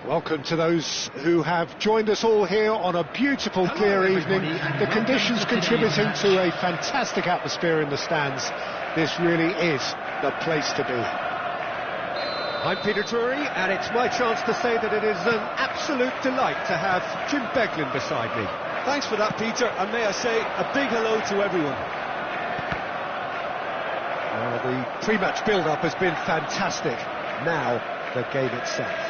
Welcome to those who have joined us all here on a beautiful, clear evening. The conditions contributing to a fantastic atmosphere in the stands. This really is the place to be. I'm Peter Drury, and it's my chance to say that it is an absolute delight to have Jim Beglin beside me. Thanks for that, Peter, and may I say a big hello to everyone. Well, the pre-match build-up has been fantastic. Now, the game itself.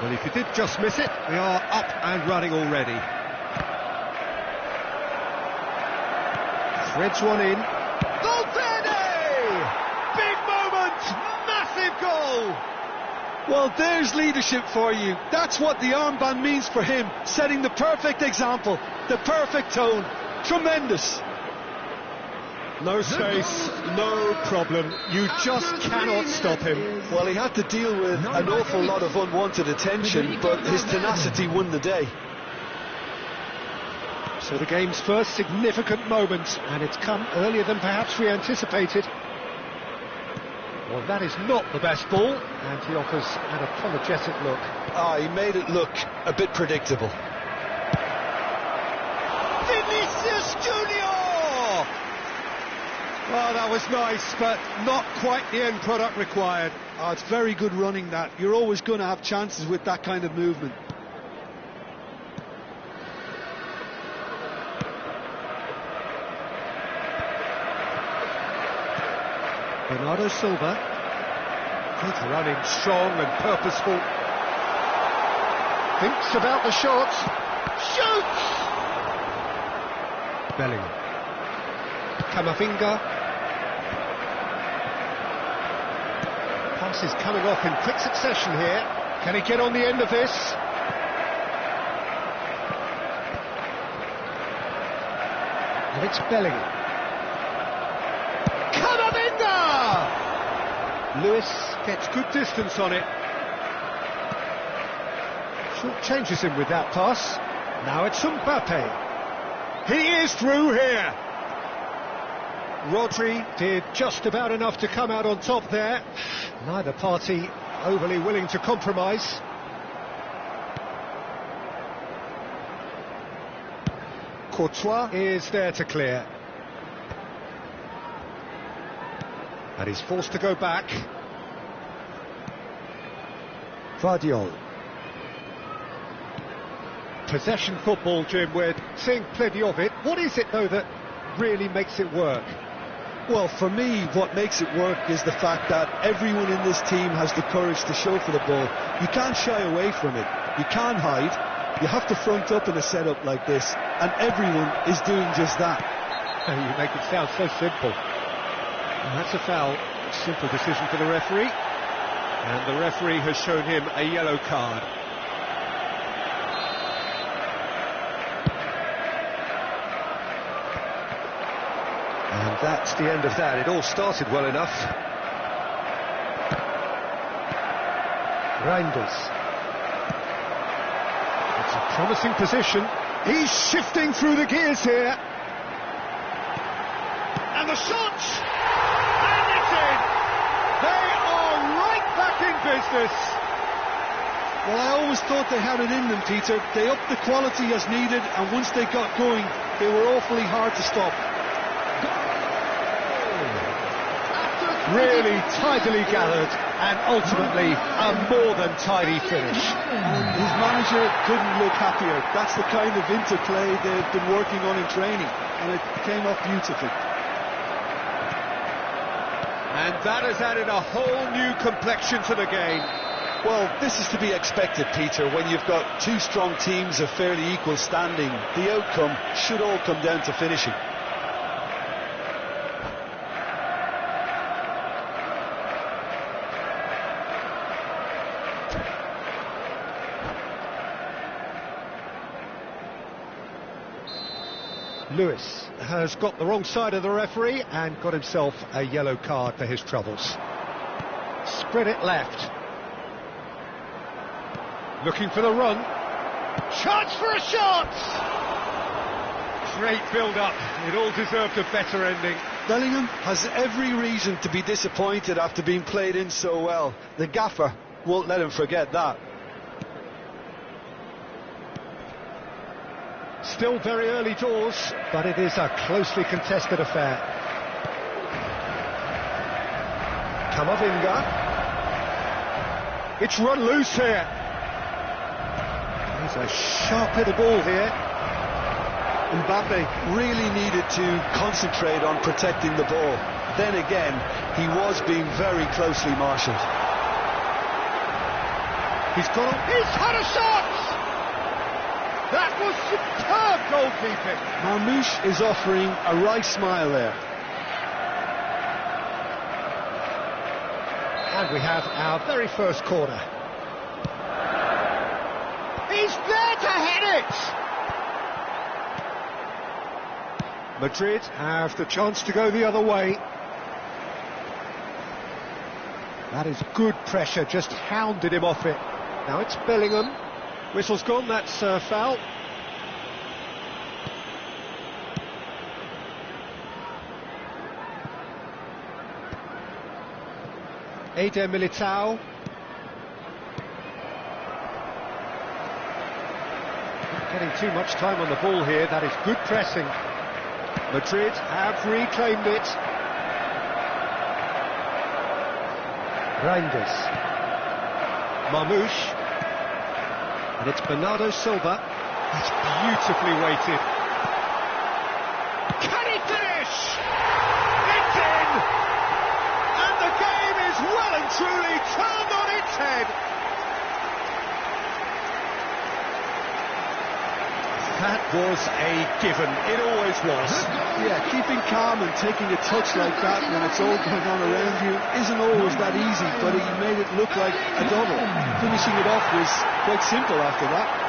Well, if you did just miss it, we are up and running already. Threads one in. Valverde! Big moment! Massive goal! Well, there's leadership for you. That's what the armband means for him. Setting the perfect example, the perfect tone. Tremendous. No space, no problem. You just cannot stop him. Well, he had to deal with an awful lot of unwanted attention, but his tenacity won the day. So the game's first significant moment, and it's come earlier than perhaps we anticipated. Well, that is not the best ball, and he offers an apologetic look. He made it look a bit predictable. Vinicius Junior! Well, that was nice, but not quite the end product required. It's very good running, that. You're always going to have chances with that kind of movement. Bernardo Silva. Good running, strong and purposeful. Thinks about the shot. Shoots! Bellingham. Camavinga. Pass is coming off in quick succession here. Can he get on the end of this? And it's Bellingham. Camavinga! Lewis gets good distance on it. Short changes him with that pass. Now it's Mbappe. He is through here. Rodri did just about enough to come out on top there. Neither party overly willing to compromise. Courtois is there to clear. And he's forced to go back. Vardiol. Possession football, Jim, we're seeing plenty of it. What is it, though, that really makes it work? Well, for me, what makes it work is the fact that everyone in this team has the courage to show for the ball. You can't shy away from it. You can't hide. You have to front up in a setup like this, and everyone is doing just that. You make it sound so simple. And that's a foul. Simple decision for the referee. And the referee has shown him a yellow card. And that's the end of that. It all started well enough. Reinders. It's a promising position. He's shifting through the gears here. And the shot! And it's in! They are right back in business. Well, I always thought they had it in them, Peter. They upped the quality as needed, and once they got going, they were awfully hard to stop. Really tidily gathered, and ultimately a more than tidy finish. And his manager couldn't look happier. That's the kind of interplay they've been working on in training, and it came off beautifully. And that has added a whole new complexion to the game. Well, this is to be expected, Peter, when you've got two strong teams of fairly equal standing. The outcome should all come down to finishing. Lewis has got the wrong side of the referee and got himself a yellow card for his troubles. Spread it left. Looking for the run. Chance for a shot! Great build-up. It all deserved a better ending. Bellingham has every reason to be disappointed after being played in so well. The gaffer won't let him forget that. Still very early doors, but it is a closely contested affair. Camavinga. It's run loose here. There's a sharp hit of ball here. Mbappe really needed to concentrate on protecting the ball. Then again, he was being very closely marshalled. He's had a shot! That was superb goalkeeping. Marmouche is offering a right smile there. And we have our very first corner. He's there to head it! Madrid have the chance to go the other way. That is good pressure, just hounded him off it. Now it's Bellingham. Whistle's gone, that's foul. Eder Militao. Not getting too much time on the ball here, that is good pressing. Madrid have reclaimed it. Reinders. Marmouche. And it's Bernardo Silva. That's beautifully weighted. Can he finish? It's in! And the game is well and truly turned on its head. That was a given. It always was. Yeah, keeping calm and taking a touch like that when it's all going on around you isn't always that easy, but he made it look like a double. Finishing it off was quite simple after that.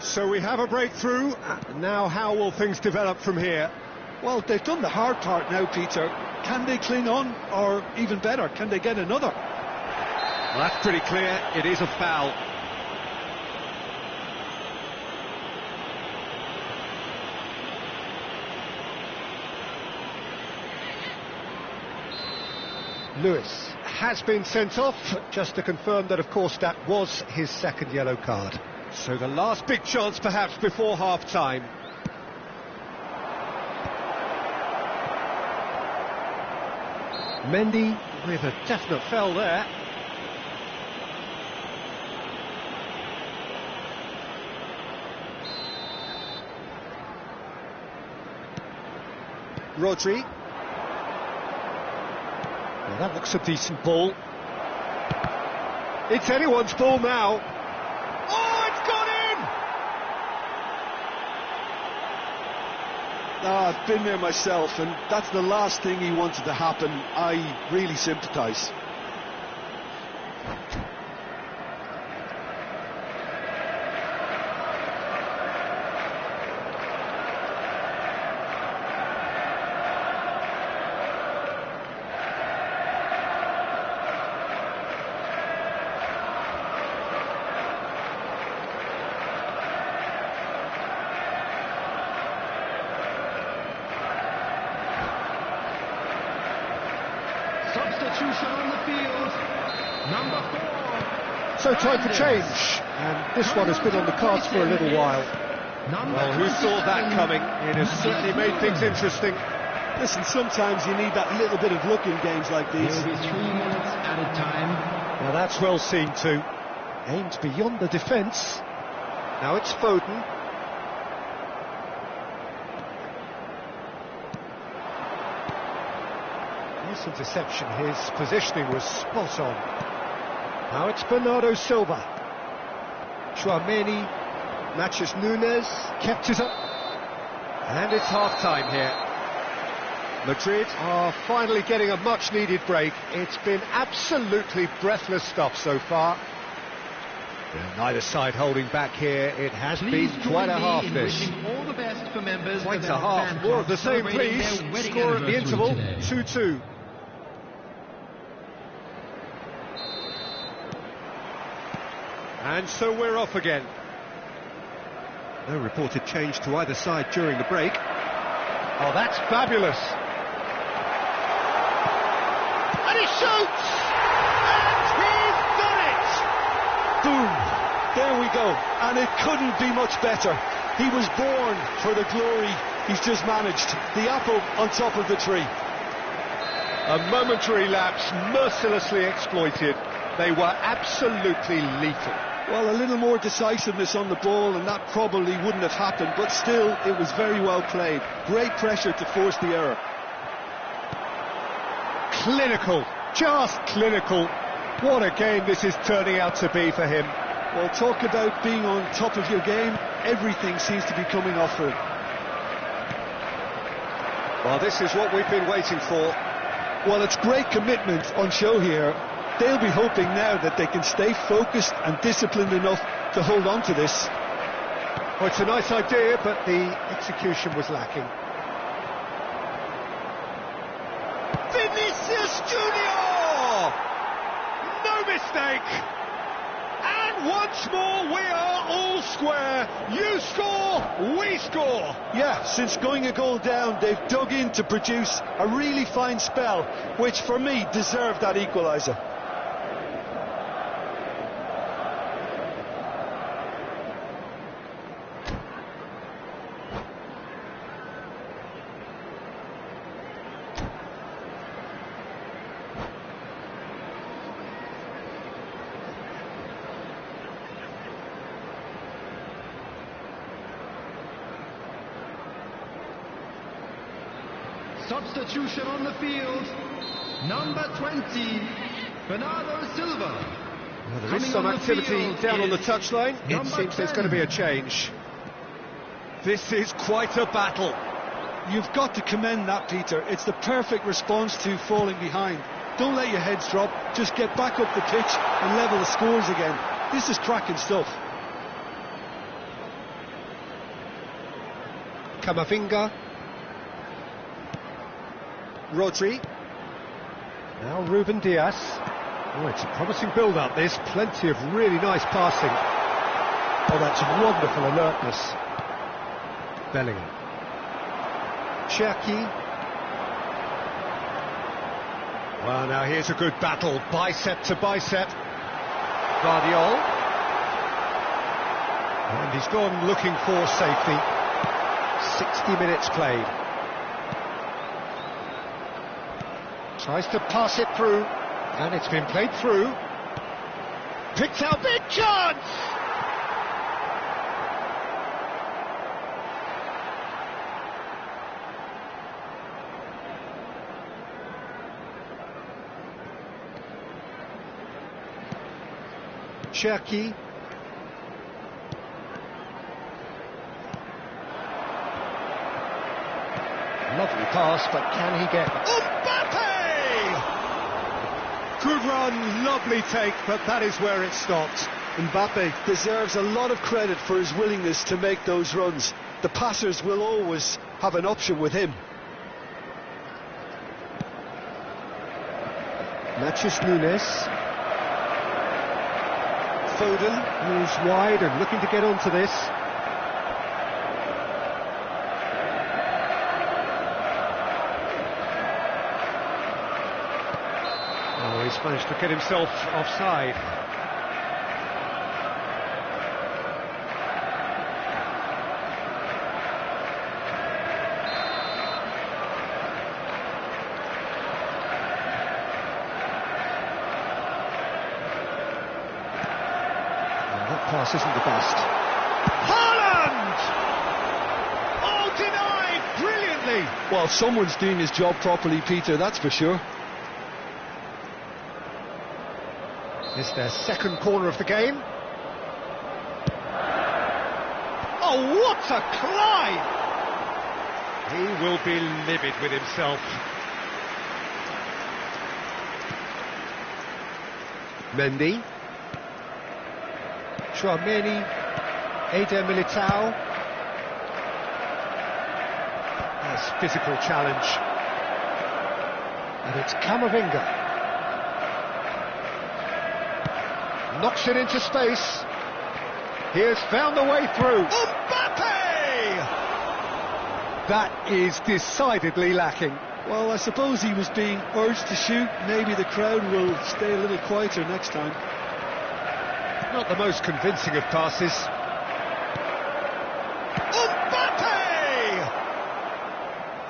So we have a breakthrough. Now how will things develop from here? Well, they've done the hard part now, Peter. Can they cling on, or even better, can they get another? Well, that's pretty clear. It is a foul. Lewis has been sent off, just to confirm that, of course, that was his second yellow card. So the last big chance, perhaps, before half-time. Mendy with a definite foul there. Rodri. Well, that looks a decent ball. It's anyone's ball now. Oh, it's gone in! I've been there myself, and that's the last thing he wanted to happen. I really sympathise. Substitution on the field, number 4. So time for change, and this one has been on the cards for a little while. Well, who saw that coming? It has certainly made things interesting. Listen, sometimes you need that little bit of luck in games like these. There will be 3 minutes at a time. Now that's well seen too. Aimed beyond the defence. Now it's Foden. Nice interception, his positioning was spot on. Now it's Bernardo Silva. Chouameni. Matches Nunes kept it up. and it's half-time here. Madrid are finally getting a much-needed break. It's been absolutely breathless stuff so far. Neither side holding back here. It has Please been quite a join me half in this. wishing all the best for members Quite of a our half. fan More of the club same, celebrating please. their wedding Score at the anniversary interval, today. 2-2. And so we're off again. No reported change to either side during the break. Oh, that's fabulous. And he shoots! And he's done it! Boom! There we go. And it couldn't be much better. He was born for the glory he's just managed. The apple on top of the tree. A momentary lapse, mercilessly exploited. They were absolutely lethal. Well, a little more decisiveness on the ball and that probably wouldn't have happened, but still, it was very well played. Great pressure to force the error. Clinical, just clinical. What a game this is turning out to be for him. Well, talk about being on top of your game. Everything seems to be coming off for him. Well, this is what we've been waiting for. Well, it's great commitment on show here. They'll be hoping now that they can stay focused and disciplined enough to hold on to this. Well, it's a nice idea, but the execution was lacking. Vinicius Junior! No mistake! And once more we are all square. You score, we score. Yeah, since going a goal down, they've dug in to produce a really fine spell, which for me deserved that equaliser. Substitution on the field, number 20, Bernardo Silva. Well, there is some activity down on the touchline. It seems there's going to be a change. This is quite a battle. You've got to commend that, Peter. It's the perfect response to falling behind. Don't let your heads drop. Just get back up the pitch and level the scores again. This is cracking stuff. Camavinga. Rodri. Now Ruben Diaz. Oh, it's a promising build-up, this. Plenty of really nice passing. Oh, that's wonderful alertness. Bellingham. Cherki. Well, now here's a good battle. Bicep to bicep. Guardiol. And he's gone looking for safety. 60 minutes played. Tries to pass it through, and it's been played through. Picks out big chance! Cherki. Lovely pass, but can he get... Good run, lovely take, but that is where it stopped. Mbappe deserves a lot of credit for his willingness to make those runs. The passers will always have an option with him. Matches Nunes. Foden moves wide and looking to get onto this. Oh, he's managed to get himself offside. Pass isn't the best. Haaland! Oh, denied brilliantly. Well, someone's doing his job properly, Peter, that's for sure. It's their second corner of the game. Oh, what a climb! He will be livid with himself. Mendy. Chouameni. Eder Militao. Nice physical challenge. And it's Camavinga. Knocks it into space. He has found a way through. Mbappe! That is decidedly lacking. Well, I suppose he was being urged to shoot. Maybe the crowd will stay a little quieter next time. Not the most convincing of passes. Mbappe!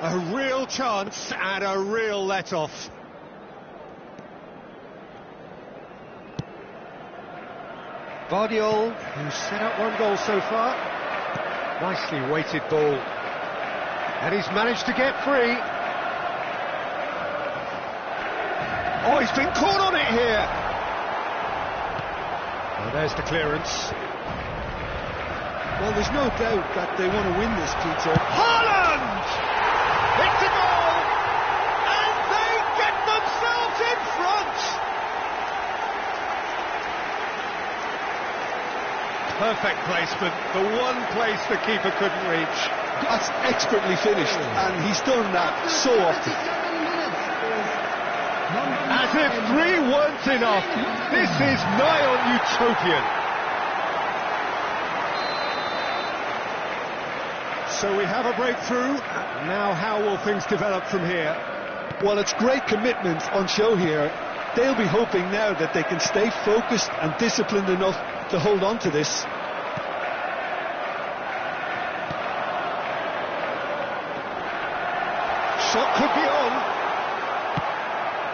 A real chance and a real let-off. Vardiol, who's set up one goal so far. Nicely weighted ball. And he's managed to get free. Oh, he's been caught on it here. Well, there's the clearance. Well, there's no doubt that they want to win this, Peter. Haaland! It's a goal! And they get themselves in front! Perfect placement, the one place the keeper couldn't reach. That's expertly finished, and he's done that so often. As if 3 weren't enough, this is nigh on utopian. So we have a breakthrough. Now how will things develop from here? Well, it's great commitment on show here. They'll be hoping now that they can stay focused and disciplined enough to hold on to this. Shot could be on.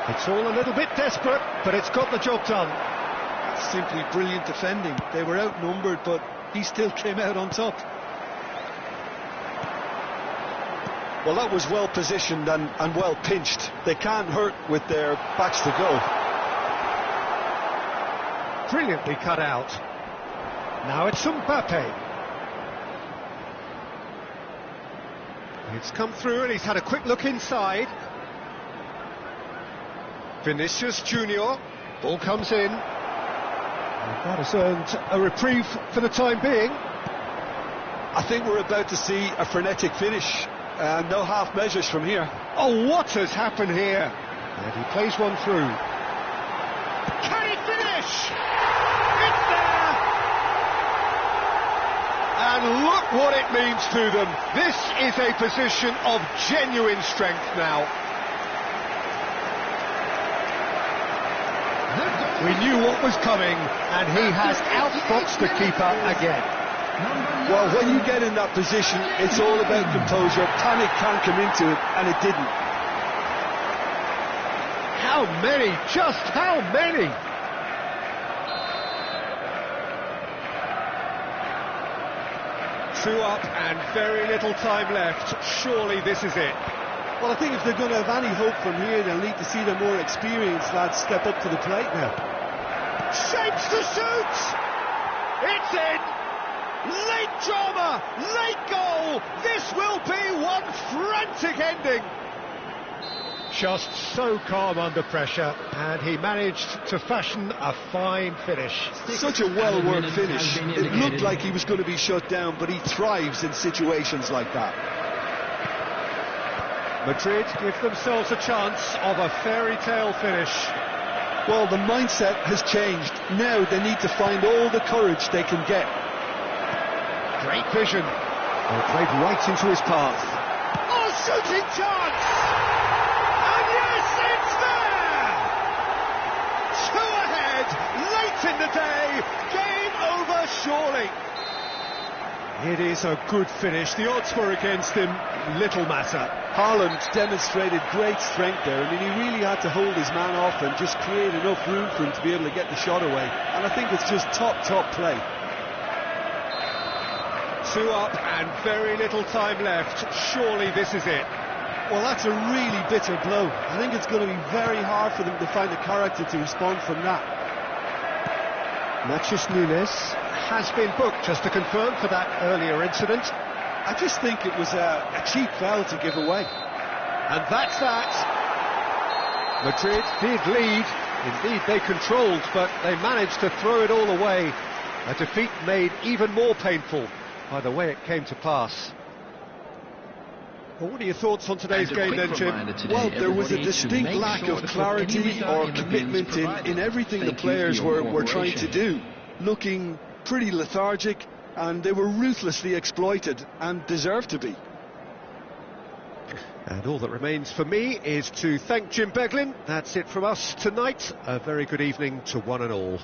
It's all a little bit desperate, but it's got the job done. Simply brilliant defending. They were outnumbered, but he still came out on top. Well, that was well positioned and well pinched. They can't hurt with their backs to go. Brilliantly cut out. Now it's Mbappe. It's come through and he's had a quick look inside. Vinicius Junior. Ball comes in. And that has earned a reprieve for the time being. I think we're about to see a frenetic finish. No half measures from here. Oh, what has happened here? And he plays one through. Can he finish? It's there! And look what it means to them. This is a position of genuine strength now. We knew what was coming, and he has outboxed the keeper again. Well, when you get in that position, it's all about composure. Panic can't come into it, and it didn't. How many? Just how many? Two up and very little time left. Surely this is it. Well, I think if they're going to have any hope from here, they'll need to see the more experienced lads step up to the plate now. Shapes to shoot! It's in! Late drama! Late goal! This will be one frantic ending! Just so calm under pressure, and he managed to fashion a fine finish. Such a well-worked finish. It looked like he was going to be shut down, but he thrives in situations like that. Madrid give themselves a chance of a fairy tale finish. Well, the mindset has changed. Now they need to find all the courage they can get. Great vision. They played right into his path. Oh, shooting chance! And yes, it's there! Two ahead, late in the day, game over surely. It is a good finish. The odds were against him, little matter. Haaland demonstrated great strength there. I mean, he really had to hold his man off and just create enough room for him to be able to get the shot away. And I think it's just top play. Two up and very little time left. Surely this is it. Well, that's a really bitter blow. I think it's going to be very hard for them to find the character to respond from that. Natchez Nunes has been booked, just to confirm, for that earlier incident. I just think it was a cheap foul to give away. And that's that. Madrid did lead. Indeed, they controlled, but they managed to throw it all away. A defeat made even more painful by the way it came to pass. Well, what are your thoughts on today's game then, Jim? Well, there was a distinct lack of clarity or commitment in everything the players were trying to do. Looking pretty lethargic, and they were ruthlessly exploited, and deserved to be. And all that remains for me is to thank Jim Beglin. That's it from us tonight. A very good evening to one and all.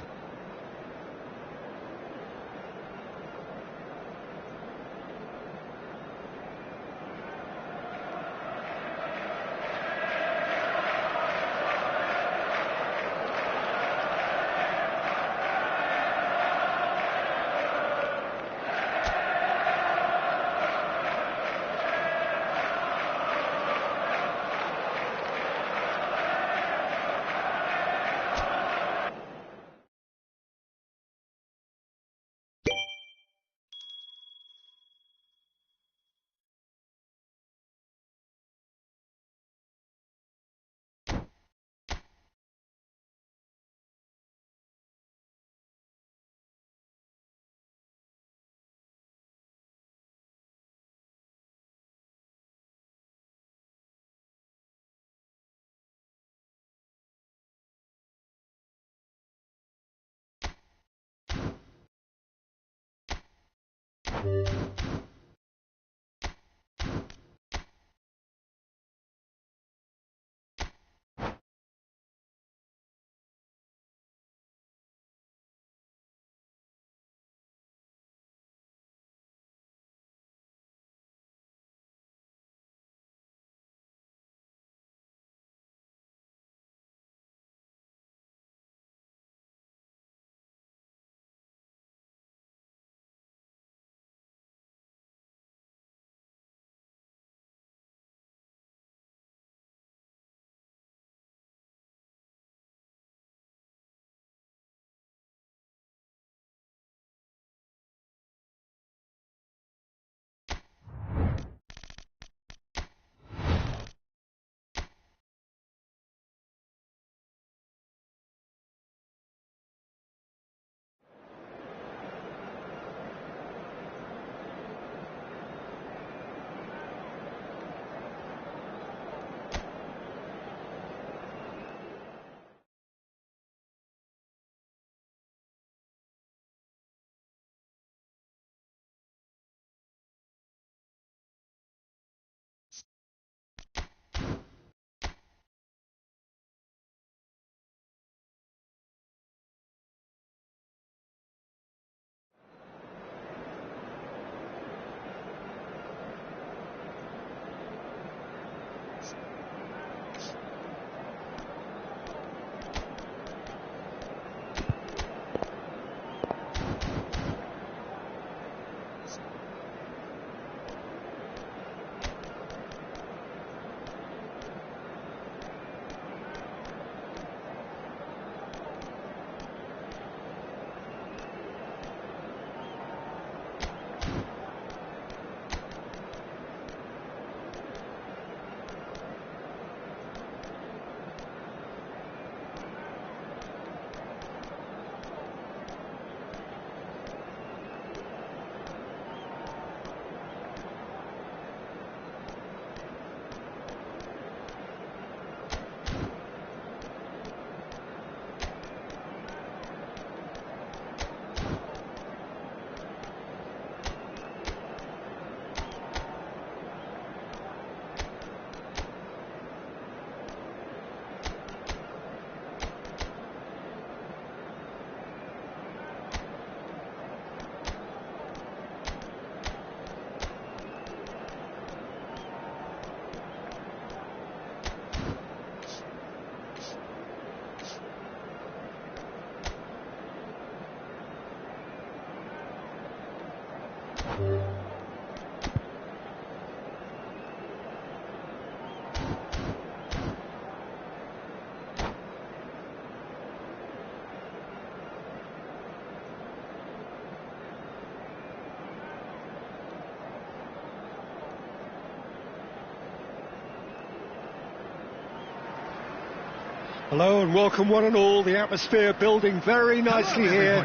Hello and welcome one and all. The atmosphere building very nicely here.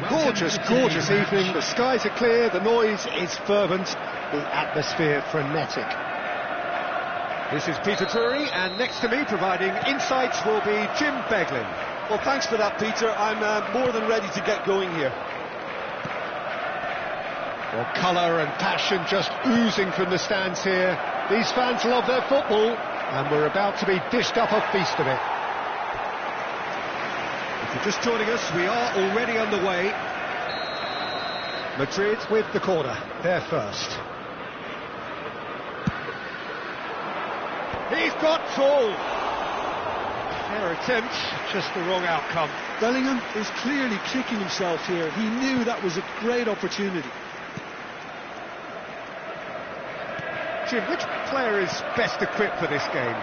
Gorgeous, gorgeous evening. The skies are clear, the noise is fervent, the atmosphere frenetic. This is Peter Drury, and next to me providing insights will be Jim Beglin. Well, thanks for that, Peter. I'm more than ready to get going here. Well, colour and passion just oozing from the stands here. These fans love their football, and we're about to be dished up a feast of it. If you're just joining us, we are already underway. Madrid with the corner, they're first. He's got full. Fair attempt, just the wrong outcome. Bellingham is clearly kicking himself here. He knew that was a great opportunity. Jim, which player is best equipped for this game?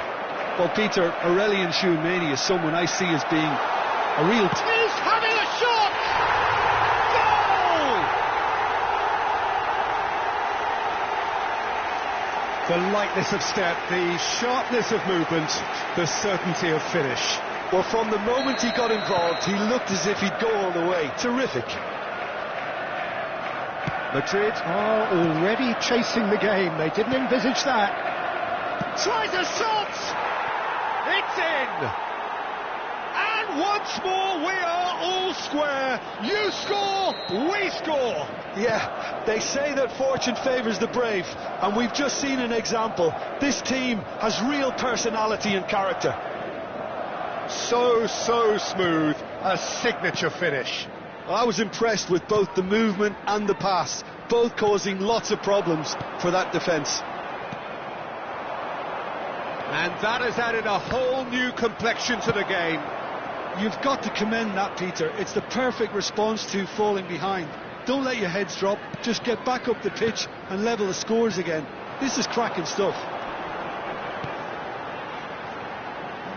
Well, Peter, Aurelien Tchouameni is someone I see as being a real... He's having a shot! Goal! The lightness of step, the sharpness of movement, the certainty of finish. Well, from the moment he got involved, he looked as if he'd go all the way. Terrific. Madrid are already chasing the game. They didn't envisage that. Tries a shot! It's in! And once more we are all square. You score, we score. Yeah, they say that fortune favours the brave, and we've just seen an example. This team has real personality and character. So smooth, a signature finish. I was impressed with both the movement and the pass, both causing lots of problems for that defence. And that has added a whole new complexion to the game. You've got to commend that, Peter. It's the perfect response to falling behind. Don't let your heads drop, just get back up the pitch and level the scores again. This is cracking stuff.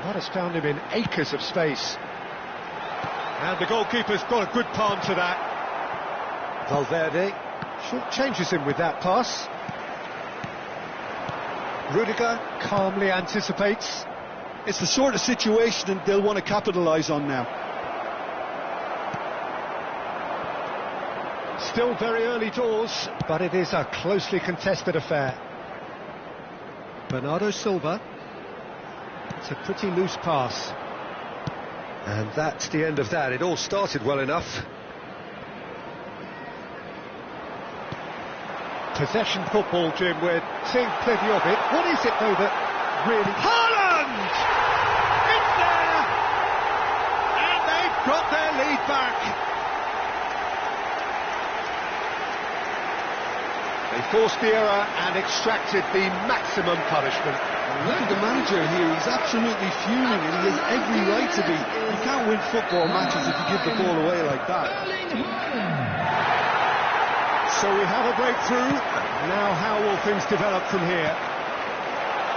That has found him in acres of space. And the goalkeeper's got a good palm to that. Valverde short changes him with that pass. Rudiger calmly anticipates. It's the sort of situation that they'll want to capitalise on now. Still very early doors, but it is a closely contested affair. Bernardo Silva. It's a pretty loose pass. And that's the end of that. It all started well enough. Possession football, Jim, we're seeing plenty of it. What is it, though, that really... Haaland! It's there! And they've got their lead back. They forced the error and extracted the maximum punishment. Look at the manager here, he's absolutely fuming and he has every right to be. You can't win football matches if you give the ball away like that. So we have a breakthrough. Now how will things develop from here?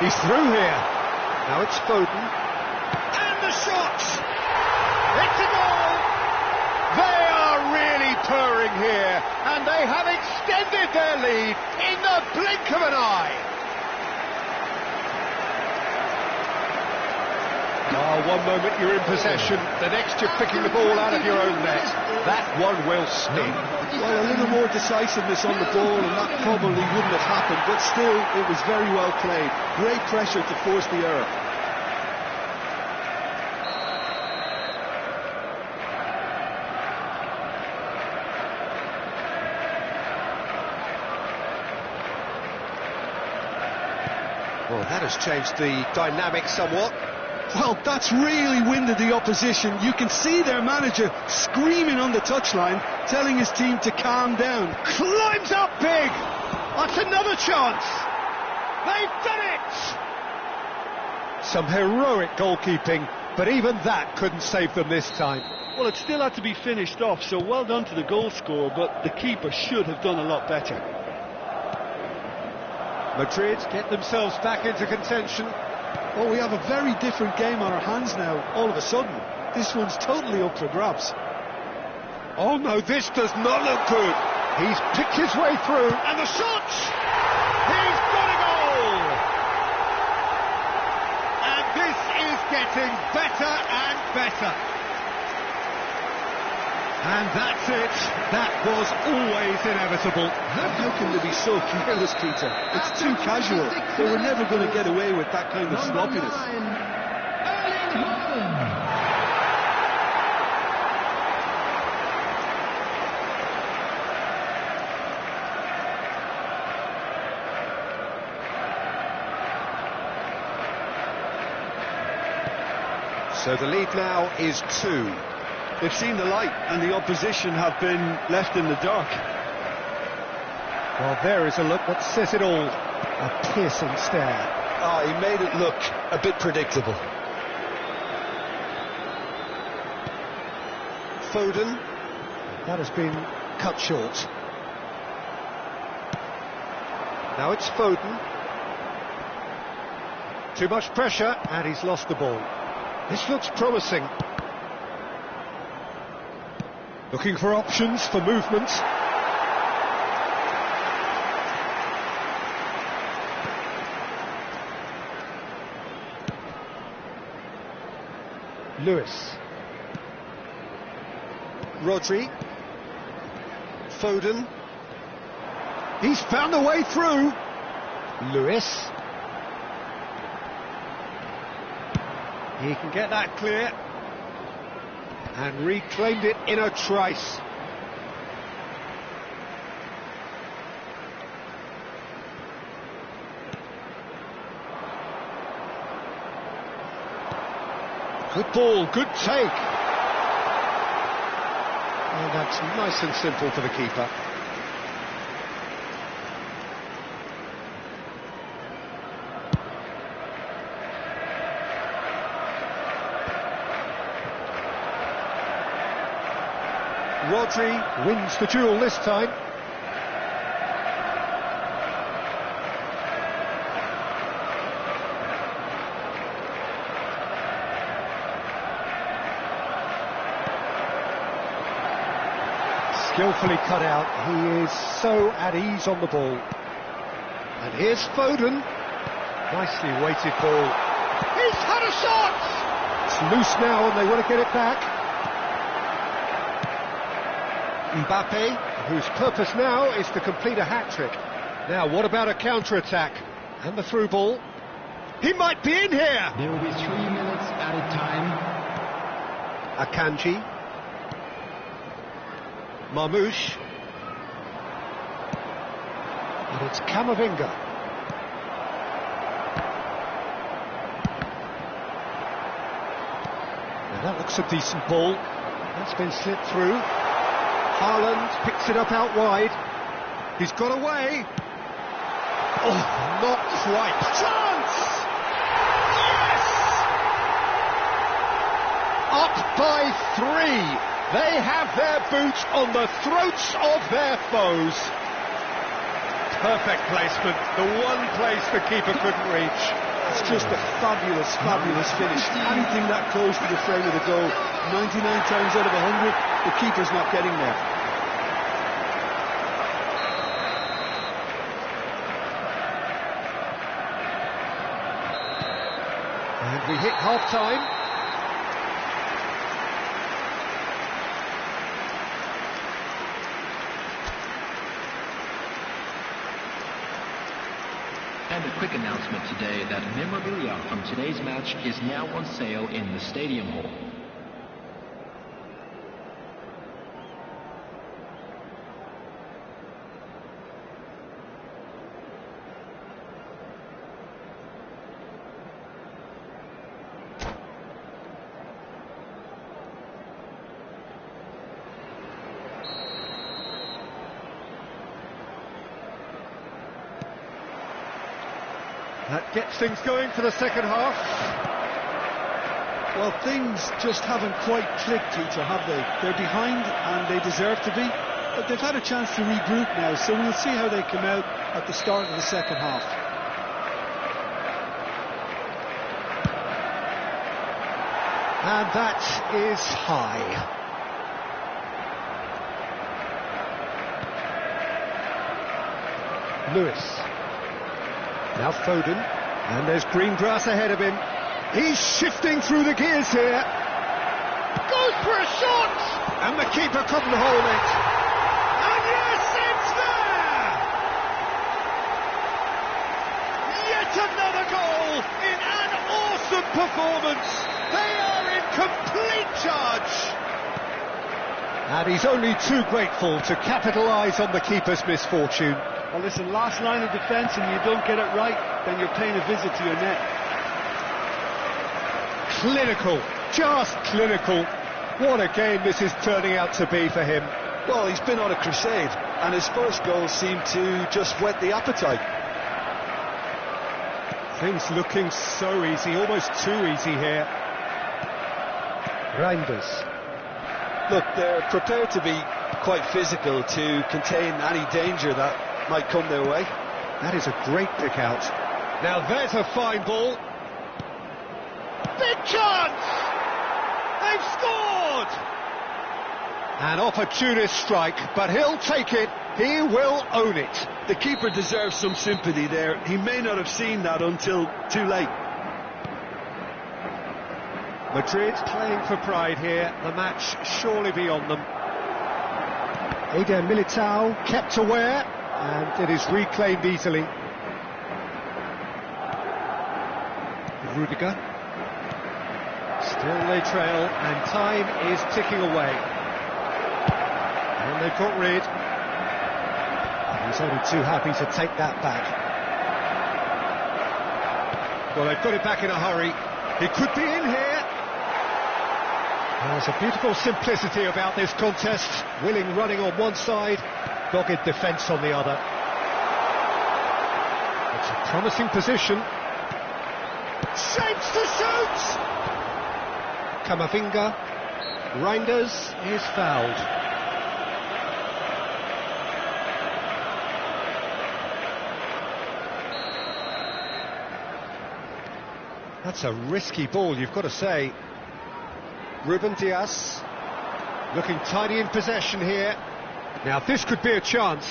He's through here. Now it's Foden. And the shot! It's a goal! They are really purring here, and they have extended their lead in the blink of an eye. One moment you're in possession, the next you're picking the ball out of your own net. That one will sting. Well, a little more decisiveness on the ball and that probably wouldn't have happened, but still it was very well played. Great pressure to force the error. Well, that has changed the dynamic somewhat. Well, that's really winded the opposition. You can see their manager screaming on the touchline, telling his team to calm down. Climbs up big! That's another chance! They've done it! Some heroic goalkeeping, but even that couldn't save them this time. Well, it still had to be finished off, so well done to the goal scorer, but the keeper should have done a lot better. Madrid get themselves back into contention. Well, we have a very different game on our hands now, all of a sudden. This one's totally up for grabs. Oh no, this does not look good. He's picked his way through, and the shot! He's got a goal! And this is getting better and better. And that's it. That was always inevitable. How can they be so careless, Peter? It's too casual. They were never going to get away with that kind of sloppiness. So the lead now is 2. They've seen the light and the opposition have been left in the dark. Well, there is a look that says it all. A piercing stare. He made it look a bit predictable. Foden. That has been cut short. Now it's Foden. Too much pressure, and he's lost the ball. This looks promising. Looking for options for movement. Lewis. Rodri. Foden. He's found a way through. Lewis. He can get that clear. And reclaimed it in a trice. Good ball, good take. And that's nice and simple for the keeper. Rodri wins the duel this time. Skillfully cut out. He is so at ease on the ball. And here's Foden. Nicely weighted ball. He's had a shot! It's loose now and they want to get it back. Mbappe, whose purpose now is to complete a hat-trick. Now, what about a counter-attack? And the through ball. He might be in here! There will be 3 minutes at a time. Akanji. Marmouche. And it's Camavinga. Now that looks a decent ball. That's been slipped through. Haaland picks it up out wide. He's got away. Oh, not quite. Chance! Yes! Up by 3. They have their boot on the throats of their foes. Perfect placement. The one place the keeper couldn't reach. It's just a fabulous, fabulous finish. Anything that close to the frame of the goal, 99 times out of 100, the keeper's not getting there. And we hit half-time. And a quick announcement today that memorabilia from today's match is now on sale in the Stadium Hall. That gets things going for the second half. Well, things just haven't quite clicked, Peter, have they? They're behind and they deserve to be, but they've had a chance to regroup now, so we'll see how they come out at the start of the second half. And that is high. Lewis. Now Foden, and there's green grass ahead of him. He's shifting through the gears here. Goes for a shot! And the keeper couldn't hold it. And yes, it's there! Yet another goal in an awesome performance. They are in complete charge. And he's only too grateful to capitalise on the keeper's misfortune. Well, listen, last line of defence and you don't get it right, then you're paying a visit to your net. Clinical, just clinical. What a game this is turning out to be for him. Well, he's been on a crusade, and his first goal seemed to just whet the appetite. Things looking so easy, almost too easy here. Reinders. Look, they're prepared to be quite physical to contain any danger that might come their way. That is a great pick out. Now there's a fine ball. Big chance! They've scored! An opportunist strike, but he'll take it. He will own it. The keeper deserves some sympathy there. He may not have seen that until too late. Madrid playing for pride here. The match surely beyond them. Eder Militao kept aware, and it is reclaimed easily. Rudiger. Still they trail, and time is ticking away. And they've got rid. He's only too happy to take that back. Well, they've got it back in a hurry. He could be in here. There's a beautiful simplicity about this contest. Willing running on one side, dogged defence on the other. It's a promising position. Shapes to shoot! Camavinga. Reinders is fouled. That's a risky ball, you've got to say. Ruben Dias looking tidy in possession here. Now this could be a chance.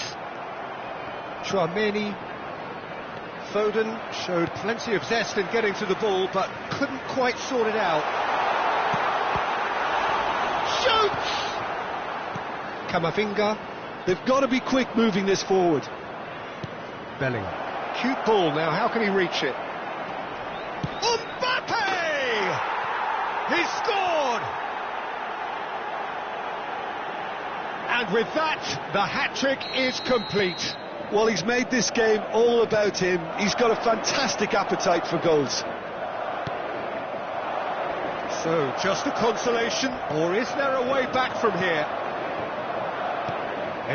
Chouameni. Foden showed plenty of zest in getting to the ball, but couldn't quite sort it out. Shoots! Camavinga. They've got to be quick moving this forward. Bellingham. Cute ball now, how can he reach it? He scored! And with that, the hat-trick is complete. Well, he's made this game all about him. He's got a fantastic appetite for goals. So, just a consolation, or is there a way back from here?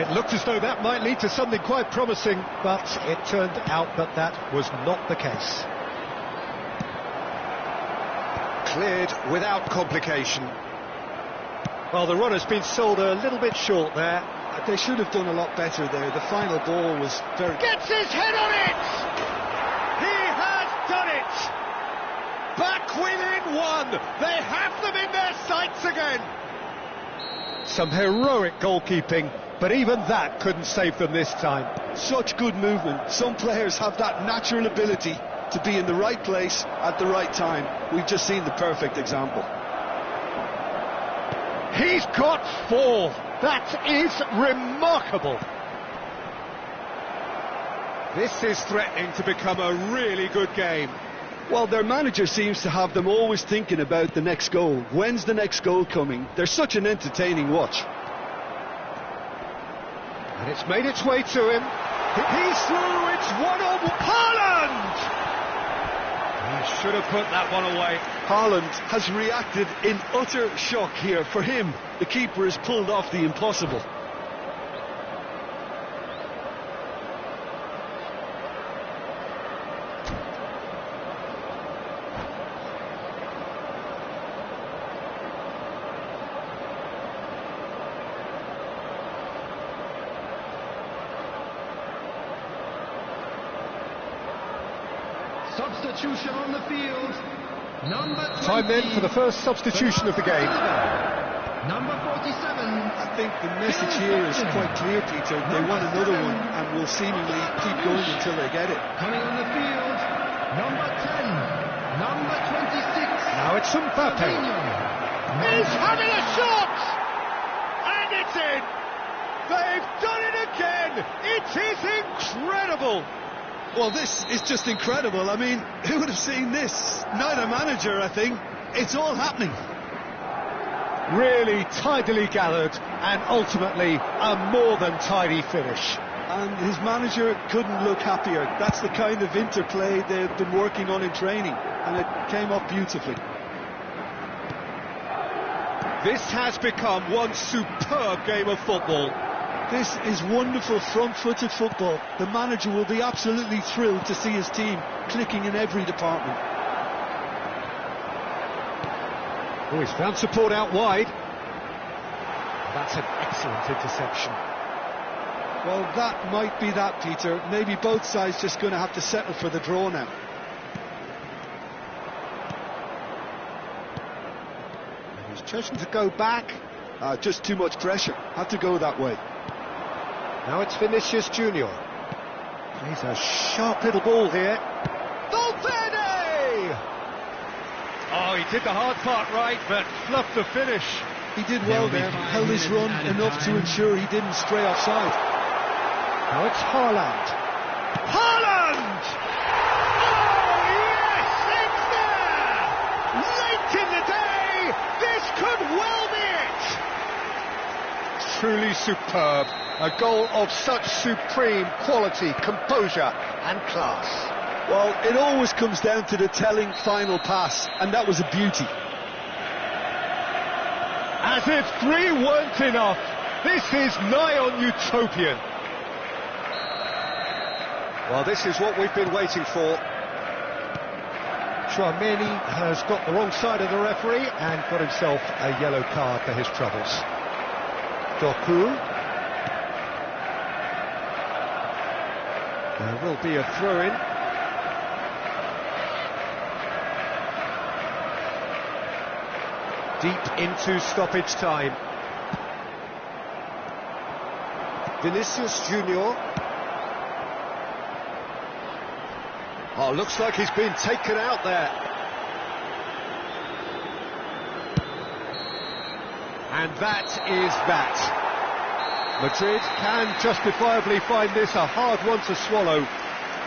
It looked as though that might lead to something quite promising, but it turned out that that was not the case. Cleared without complication. Well, the run has been sold a little bit short there. They should have done a lot better there. The final ball was very... Gets his head on it! He has done it! Back within one! They have them in their sights again! Some heroic goalkeeping, but even that couldn't save them this time. Such good movement. Some players have that natural ability to be in the right place at the right time. We've just seen the perfect example. He's got 4. That is remarkable. This is threatening to become a really good game. Well, their manager seems to have them always thinking about the next goal. When's the next goal coming? They're such an entertaining watch. And it's made its way to him. He's through, it's 1-on. Haaland! He should have put that one away. Haaland has reacted in utter shock here. For him, the keeper has pulled off the impossible. Substitution on the field. Number 20. Time then for the first substitution of the game. Number 47. I think the message here is quite clear, Peter. They want another one and will seemingly keep going until they get it. Coming on the field, number 10. Number 26. Now it's Mbappe. He's having a shot! And it's in! They've done it again! It is incredible! Well, this is just incredible. I mean, who would have seen this? Neither manager, I think. It's all happening. Really tidily gathered, and ultimately a more than tidy finish. And his manager couldn't look happier. That's the kind of interplay they've been working on in training, and it came up beautifully. This has become one superb game of football. This is wonderful front-footed football. The manager will be absolutely thrilled to see his team clicking in every department. Oh, he's found support out wide. That's an excellent interception. Well, that might be that, Peter. Maybe both sides just going to have to settle for the draw now. And he's chosen to go back. Just too much pressure. Had to go that way. Now it's Vinicius Junior. He's a sharp little ball here. Valverde! Oh, he did the hard part right, but fluffed the finish. He did well there, held his run enough to ensure he didn't stray offside. Now it's Haaland. Haaland! Oh, yes, it's there! Late in the day, this could well be it! Truly superb. A goal of such supreme quality, composure and class. Well, it always comes down to the telling final pass, and that was a beauty. As if 3 weren't enough, this is nigh on utopian. Well, this is what we've been waiting for. Chouameni has got the wrong side of the referee and got himself a yellow card for his troubles. Doku. There will be a throw-in. Deep into stoppage time. Vinicius Junior. Oh, looks like he's been taken out there. And that is that. Madrid can justifiably find this a hard one to swallow.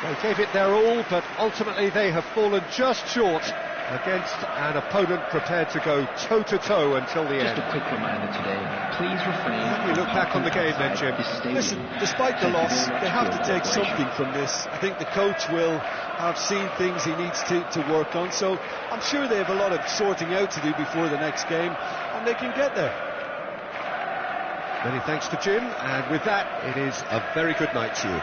They gave it their all, but ultimately they have fallen just short against an opponent prepared to go toe-to-toe until the end. Just a quick reminder today, please refrain. Let me look back on the game then, Jim. Listen, despite the loss, they have to take something from this. I think the coach will have seen things he needs to work on, so I'm sure they have a lot of sorting out to do before the next game, and they can get there. Many thanks to Jim, and with that, it is a very good night to you.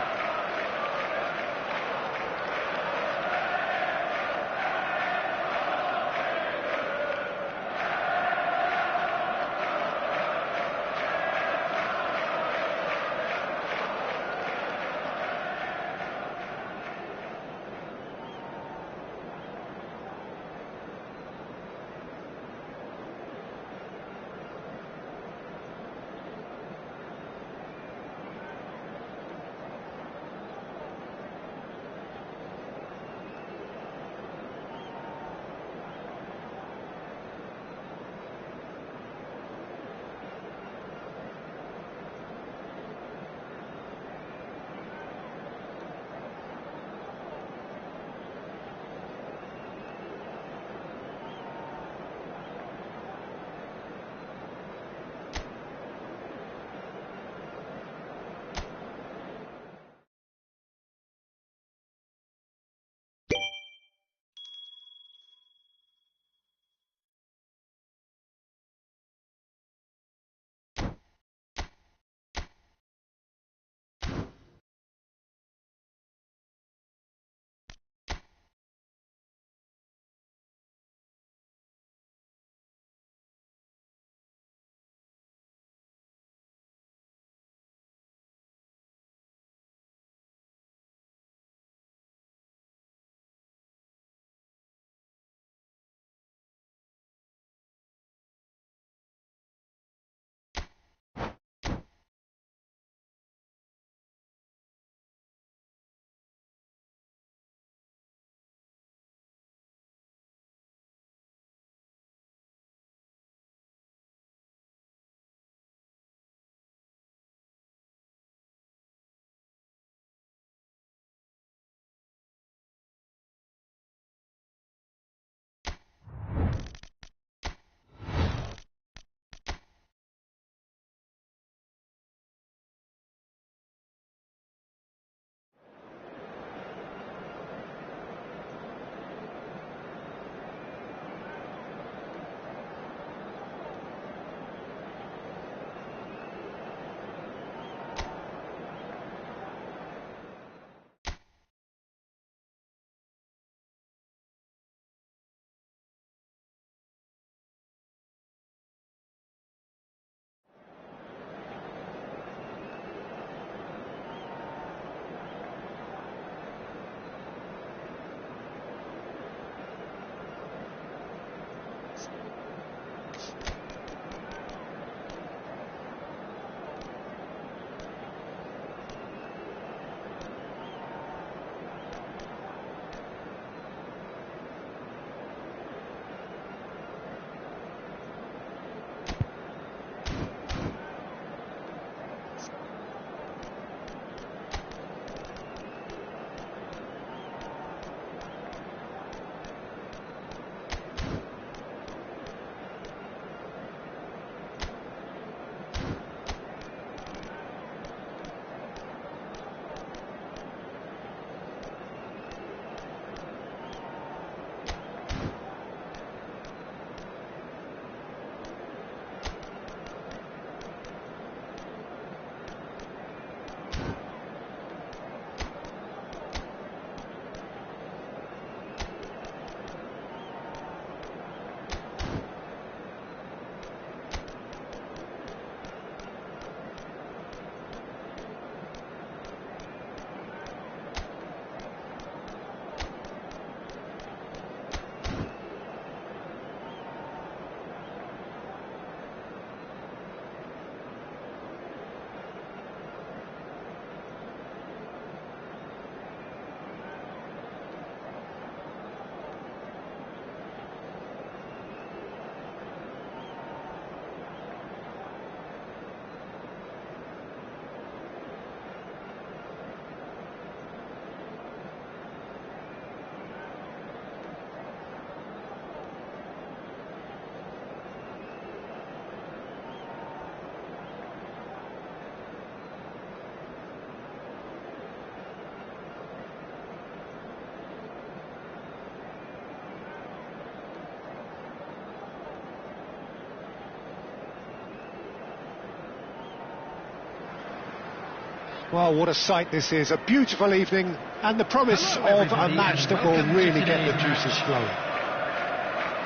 Well, what a sight this is. A beautiful evening and the promise of a match that will really get the juices flowing.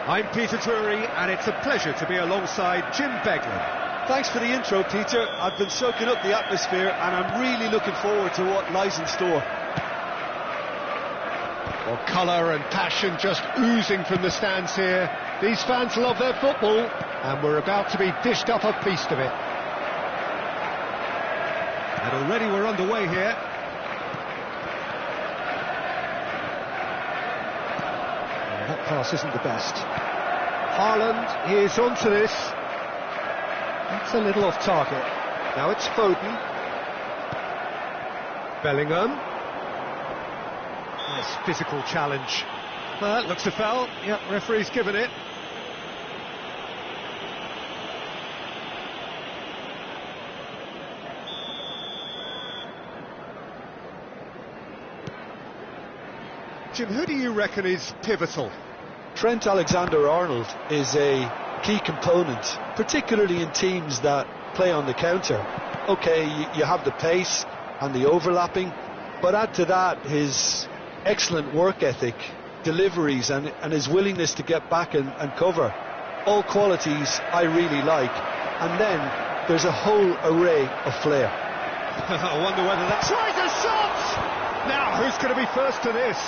I'm Peter Drury, and it's a pleasure to be alongside Jim Beglin. Thanks for the intro, Peter. I've been soaking up the atmosphere and I'm really looking forward to what lies in store. Well, colour and passion just oozing from the stands here. These fans love their football, and we're about to be dished up a feast of it. And already we're underway here. Well, that pass isn't the best. Haaland is onto this. That's a little off target. Now it's Foden. Bellingham. Nice physical challenge. Well, that looks a foul. Yep, referee's given it. Jim, who do you reckon is pivotal? Trent Alexander-Arnold is a key component, particularly in teams that play on the counter. Okay, you have the pace and the overlapping, but add to that his excellent work ethic, deliveries and his willingness to get back and cover. All qualities I really like. And then there's a whole array of flair. I wonder whether that... Tries a shot! Now, who's going to be first to this?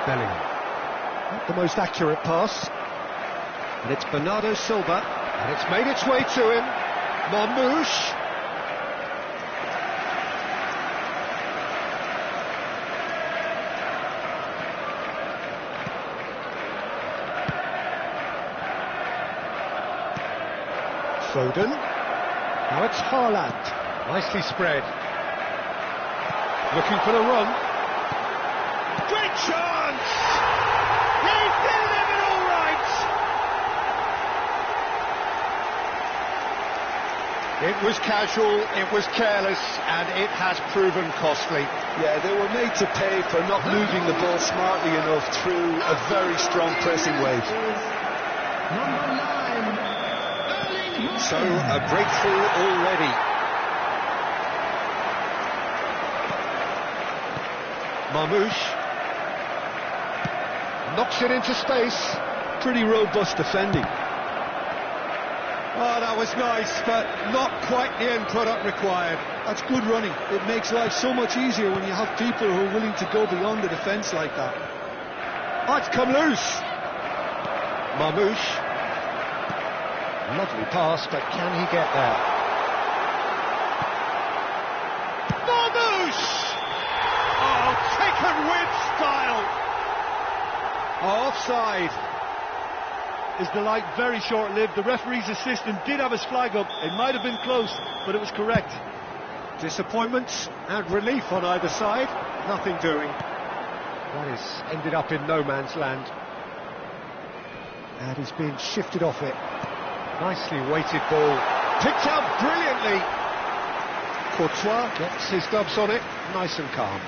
Bellingham. Not the most accurate pass. And it's Bernardo Silva. And it's made its way to him. Marmouche. Foden. Now it's Haaland. Nicely spread. Looking for the run. Great chance! He's delivered all right! It was casual, it was careless, and it has proven costly. Yeah, they were made to pay for not moving the ball smartly enough through a very strong pressing wave. Number 9. So, a breakthrough already. Marmouche knocks it into space. Pretty robust defending. Oh, that was nice, but not quite the end product required. That's good running. It makes life so much easier when you have people who are willing to go beyond the defence like that. Oh, it's come loose. Marmouche. Lovely pass, but can he get there? Marmouche! Oh, taken with style! Oh, offside. Is the light very short-lived? The referee's assistant did have his flag up. It might have been close, but it was correct. Disappointment and relief on either side. Nothing doing. That is ended up in no man's land. And he's being shifted off it. Nicely weighted ball. Picked out brilliantly. Courtois gets his gloves on it. Nice and calm.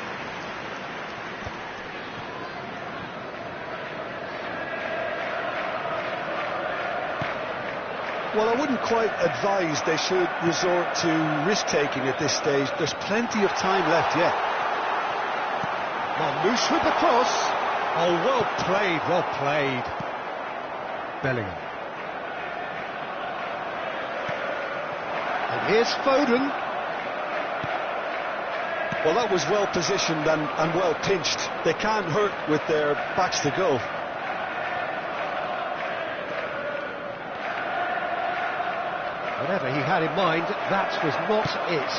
Well, I wouldn't quite advise they should resort to risk-taking at this stage. There's plenty of time left yet. Marmouche with the cross. Oh, well played, well played. Bellingham. And here's Foden. Well, that was well positioned and well pinched. They can't hurt with their backs to goal. Whatever he had in mind, that was not it.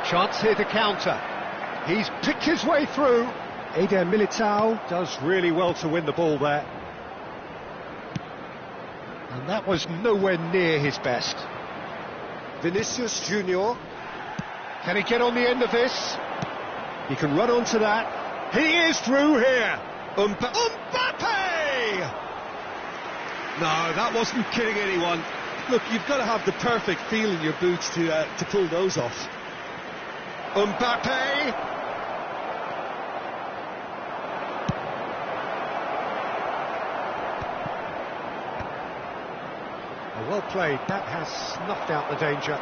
Chance here to counter. He's picked his way through. Eder Militao does really well to win the ball there. And that was nowhere near his best. Vinicius Junior. Can he get on the end of this? He can run onto that. He is through here. Mbappe! No, that wasn't kidding anyone. Look, you've got to have the perfect feel in your boots to pull those off. Mbappe! Well played. That has snuffed out the danger.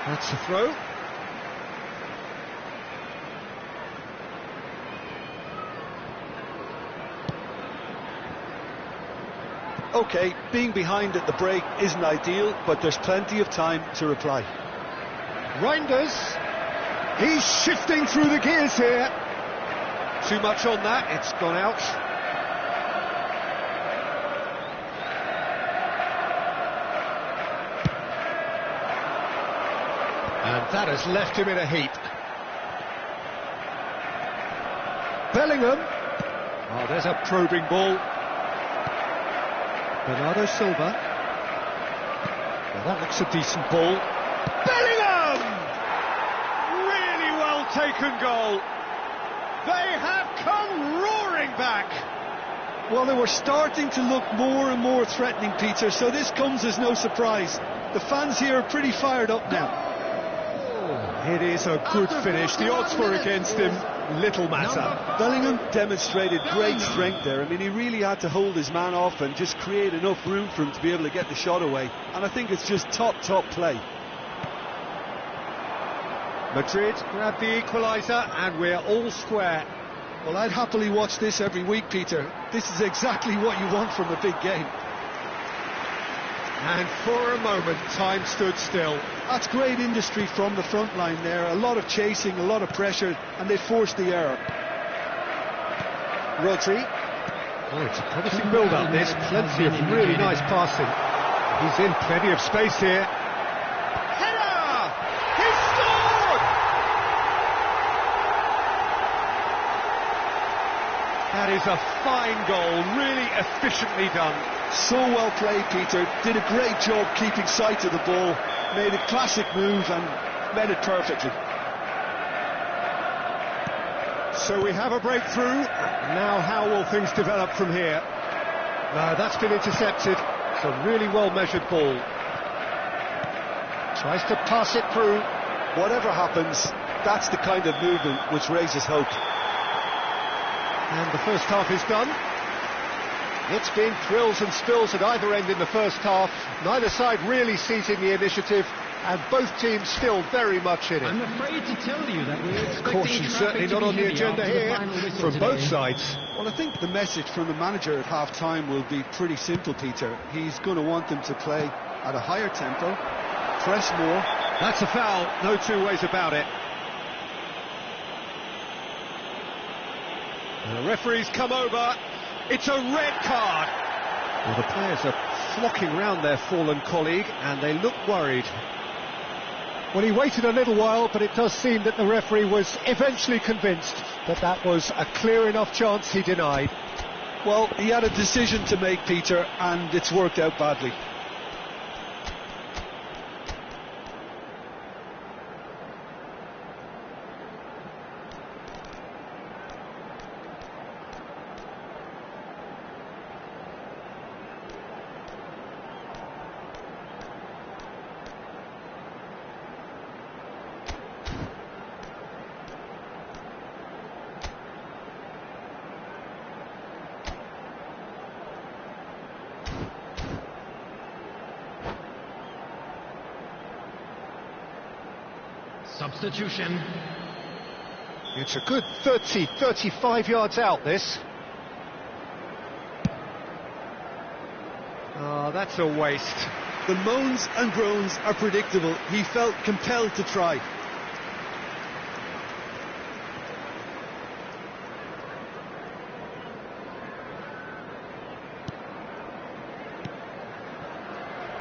That's a throw. OK, being behind at the break isn't ideal, but there's plenty of time to reply. Reinders. He's shifting through the gears here. Too much on that, it's gone out. And that has left him in a heap. Bellingham. Oh, there's a probing ball. Bernardo Silva. Well, that looks a decent ball. Bellingham! Really well taken goal. They have come roaring back. Well, they were starting to look more and more threatening, Peter, so this comes as no surprise. The fans here are pretty fired up now. It is a good finish. The odds were against him. Little matter. Bellingham demonstrated great strength there. I mean, he really had to hold his man off and just create enough room for him to be able to get the shot away. And I think it's just top play. Madrid grab the equaliser and we're all square. Well, I'd happily watch this every week, Peter. This is exactly what you want from a big game. And for a moment, time stood still. That's great industry from the front line there. A lot of chasing, a lot of pressure, and they forced the error. Rodri. Oh, it's a promising build-up, this. Plenty of really nice passing. He's in plenty of space here. Header! He scored! That is a fine goal, really efficiently done. So well played, Peter. Did a great job keeping sight of the ball. Made a classic move and met it perfectly. So we have a breakthrough. Now how will things develop from here? No, that's been intercepted. It's a really well-measured ball. Tries to pass it through. Whatever happens, that's the kind of movement which raises hope. And the first half is done. It's been thrills and spills at either end in the first half. Neither side really seizing the initiative, and both teams still very much in it. I'm afraid to tell you that we're expecting Caution certainly not on the agenda here from both sides. Well, I think the message from the manager at half-time will be pretty simple, Peter. He's going to want them to play at a higher tempo, press more. That's a foul, no two ways about it. And the referee's come over. It's a red card. Well, the players are flocking round their fallen colleague and they look worried. Well, he waited a little while, but it does seem that the referee was eventually convinced that that was a clear enough chance he denied. Well, he had a decision to make, Peter, and it's worked out badly. Substitution. It's a good 35 yards out, this. Oh, that's a waste. The moans and groans are predictable. He felt compelled to try.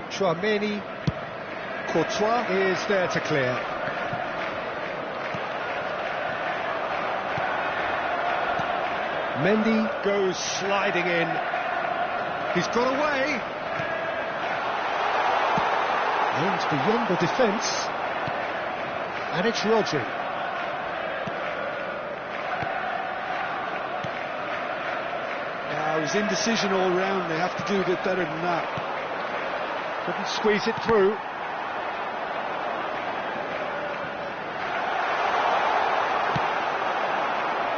Chouameni. Courtois is there to clear. Mendy goes sliding in. He's got away. aims beyond the defence. And it's Rodri. It was indecision all round. They have to do a bit better than that. Couldn't squeeze it through.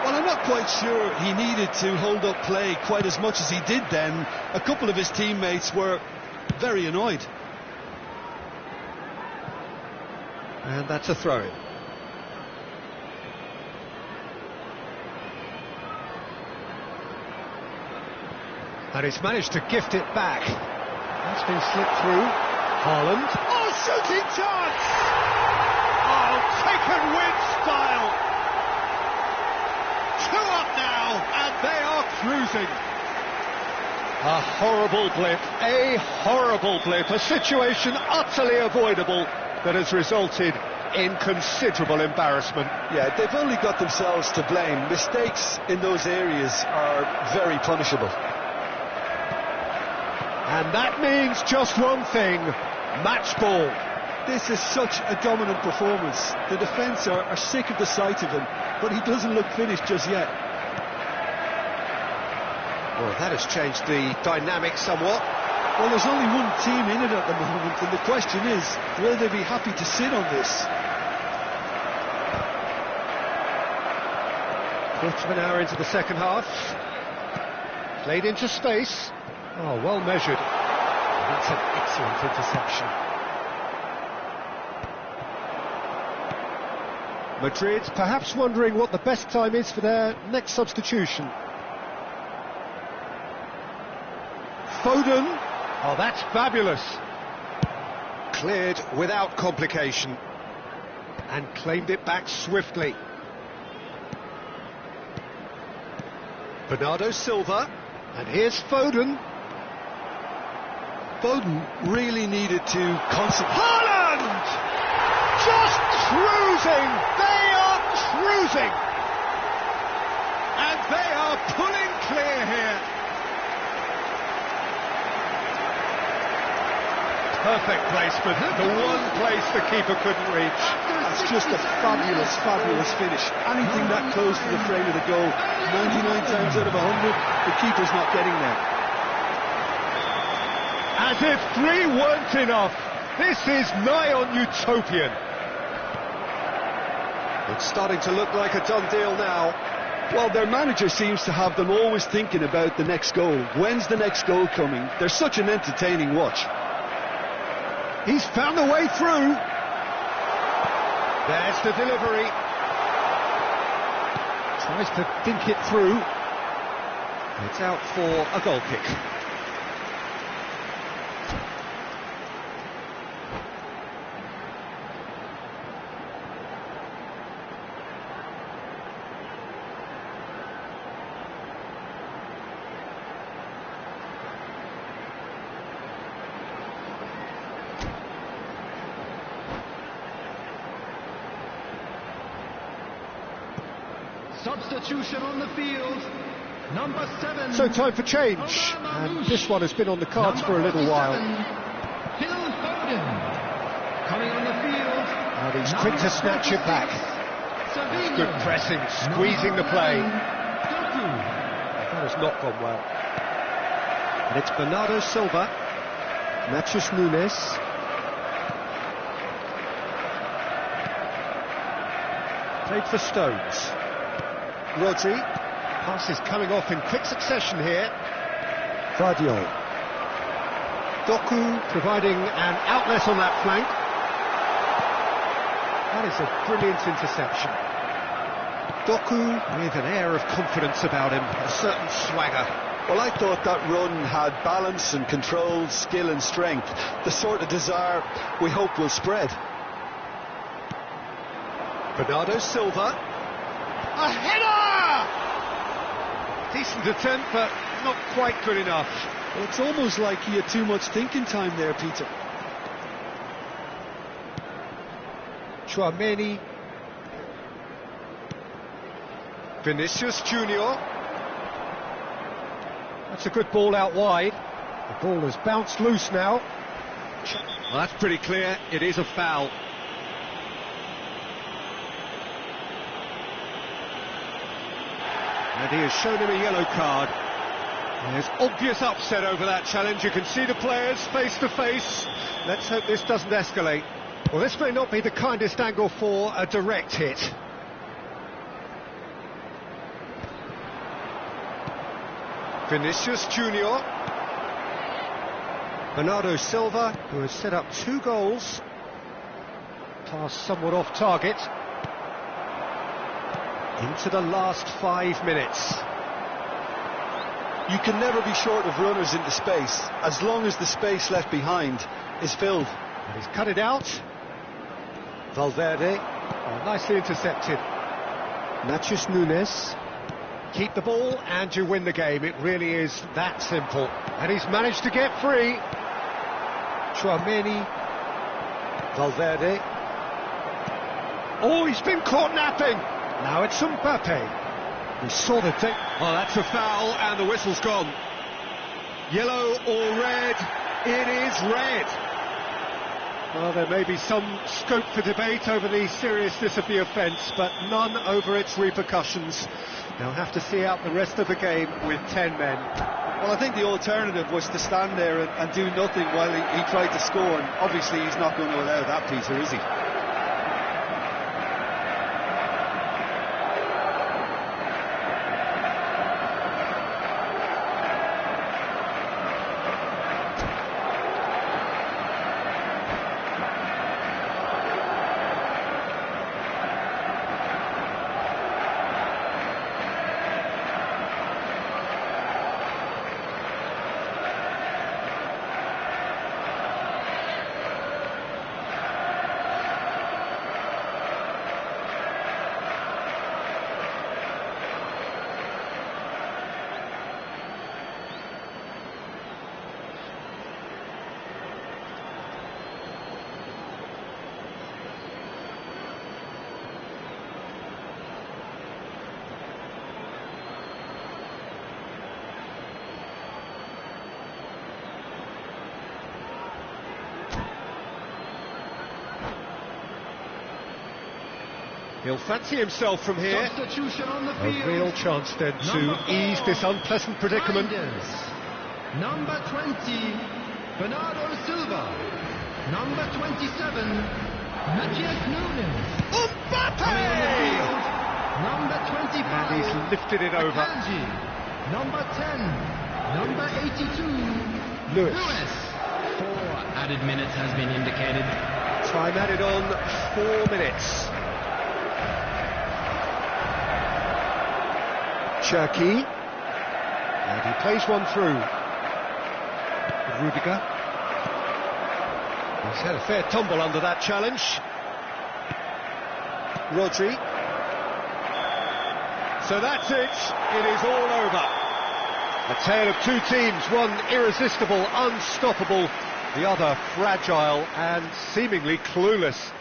Well, I'm not quite sure he needed to hold up play quite as much as he did then. A couple of his teammates were very annoyed. And that's a throw-in. And he's managed to gift it back. That's been slipped through. Haaland. Oh, shooting chance! Oh, taken with style. 2 up now, and they are cruising. A horrible blip, a situation utterly avoidable that has resulted in considerable embarrassment. Yeah, they've only got themselves to blame. Mistakes in those areas are very punishable. And that means just one thing, match ball. This is such a dominant performance. The defence are sick of the sight of him, but he doesn't look finished just yet. Well, that has changed the dynamic somewhat. Well, there's only one team in it at the moment, and the question is, will they be happy to sit on this? Quarter of an hour into the second half. Played into space. Oh, well measured. That's an excellent interception. Madrid perhaps wondering what the best time is for their next substitution. Foden. Oh, that's fabulous. Cleared without complication. And claimed it back swiftly. Bernardo Silva. And here's Foden. Foden really needed to concentrate. Haaland! Just cruising! They are cruising! And they are pulling clear here. Perfect placement, the one place the keeper couldn't reach. That's just a fabulous, fabulous finish. Anything that close to the frame of the goal, 99 times out of 100, the keeper's not getting there. As if 3 weren't enough, this is nigh on utopian. It's starting to look like a done deal now. Well, their manager seems to have them always thinking about the next goal. When's the next goal coming? They're such an entertaining watch. He's found a way through. There's the delivery. Tries to dink it through. It's out for a goal kick. Substitution on the field, number 7. So time for change, and this one has been on the cards for a little while. Phil Foden coming on the field. And he's quick to snatch it back. That's good pressing, squeezing the play. That has not gone well. And it's Bernardo Silva, Matheus Nunes. Played for Stones. Rodri, passes coming off in quick succession here. Vardiol. Doku providing an outlet on that flank. That is a brilliant interception. Doku with an air of confidence about him, a certain swagger. Well, I thought that run had balance and control, skill and strength, the sort of desire we hope will spread. Bernardo Silva. A header! Decent attempt, but not quite good enough. Well, it's almost like he had too much thinking time there, Peter. Tchouameni. Vinicius Junior. That's a good ball out wide. The ball has bounced loose now. Well, that's pretty clear. It is a foul. And he has shown him a yellow card. There's obvious upset over that challenge. You can see the players face to face. Let's hope this doesn't escalate. Well, this may not be the kindest angle for a direct hit. Vinicius Junior. Bernardo Silva, who has set up 2 goals. Pass somewhat off target. Into the last 5 minutes. You can never be short of runners into space, as long as the space left behind is filled. And he's cut it out. Valverde, nicely intercepted. Nachos Nunes. Keep the ball and you win the game. It really is that simple. And he's managed to get free. Chouameni. Valverde. Oh, he's been caught napping. Now it's Mbappe. We saw the thing. Well, that's a foul, and the whistle's gone. Yellow or red? It is red. Well, there may be some scope for debate over the seriousness of the offence, but none over its repercussions. They'll have to see out the rest of the game with 10 men. Well, I think the alternative was to stand there and do nothing while he tried to score, and obviously he's not going to allow that, Peter, is he? He'll fancy himself from here. Substitution on the A field. real chance then to ease this unpleasant predicament. Number 20, Bernardo Silva. Number 27, Nachos Nunes. Mbappe! Number 25, And he's lifted it over. Akanji. Number 10, number 82, Lewis. 4 added minutes has been indicated. Time added on 4 minutes. Cherki. And he plays one through. Rudiger. He's had a fair tumble under that challenge. Rodri. So that's it. It is all over. A tale of two teams, one irresistible, unstoppable, the other fragile and seemingly clueless.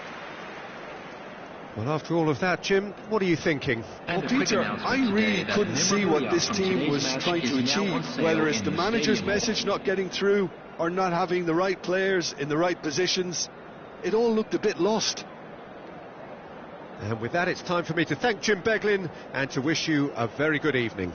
Well, after all of that, Jim, what are you thinking? Well, Peter, I really couldn't see what this team was trying to achieve, whether it's the manager's message not getting through or not having the right players in the right positions. It all looked a bit lost. And with that, it's time for me to thank Jim Beglin and to wish you a very good evening.